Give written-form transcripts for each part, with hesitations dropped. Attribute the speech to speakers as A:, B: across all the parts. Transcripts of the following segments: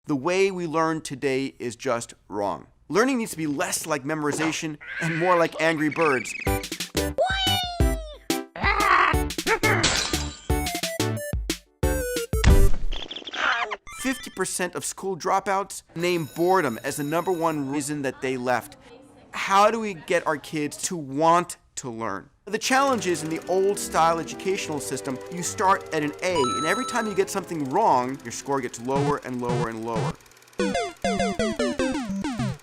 A: The way we learn today is just wrong. Learning needs to be less like memorization and more like Angry Birds. 50% of school dropouts name boredom as the #1 reason that they left. How do we get our kids to want to learn? The challenge is in the old-style educational system, you start at an A, and every time you get something wrong, your score gets lower and lower and lower.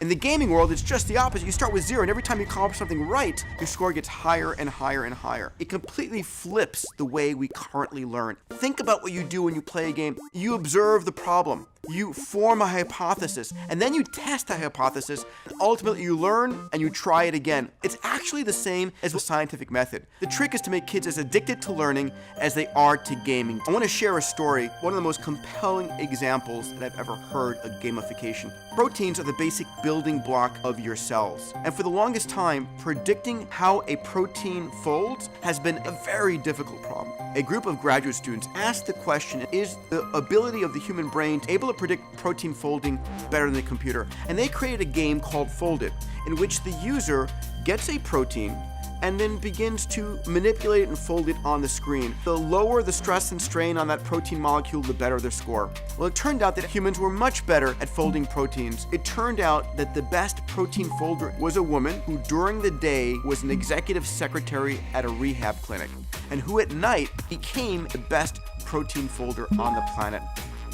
A: In the gaming world, it's just the opposite. You start with 0, and every time you accomplish something right, your score gets higher and higher and higher. It completely flips the way we currently learn. Think about what you do when you play a game. You observe the problem. You form a hypothesis, and then you test the hypothesis, and ultimately you learn and you try it again. It's actually the same as the scientific method. The trick is to make kids as addicted to learning as they are to gaming. I want to share a story, one of the most compelling examples that I've ever heard of gamification. Proteins are the basic building block of your cells, and for the longest time, predicting how a protein folds has been a very difficult problem. A group of graduate students asked the question, is the ability of the human brain able to predict protein folding better than the computer? And they created a game called Foldit, in which the user gets a protein and then begins to manipulate it and fold it on the screen. The lower the stress and strain on that protein molecule, the better their score. Well, it turned out that humans were much better at folding proteins. It turned out that the best protein folder was a woman who during the day was an executive secretary at a rehab clinic, and who at night became the best protein folder on the planet.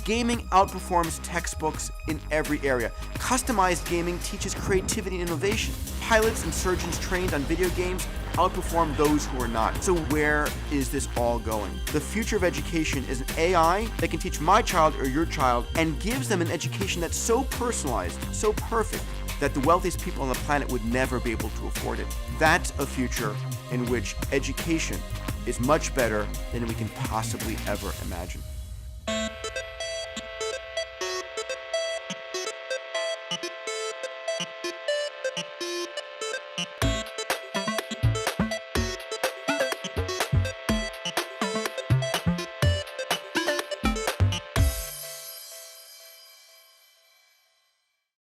A: Gaming outperforms textbooks in every area. Customized gaming teaches creativity and innovation. Pilots and surgeons trained on video games outperform those who are not. So where is this all going? The future of education is an AI that can teach my child or your child and gives them an education that's so personalized, so perfect, that the wealthiest people on the planet would never be able to afford it. That's a future in which education is much better than we can possibly ever imagine.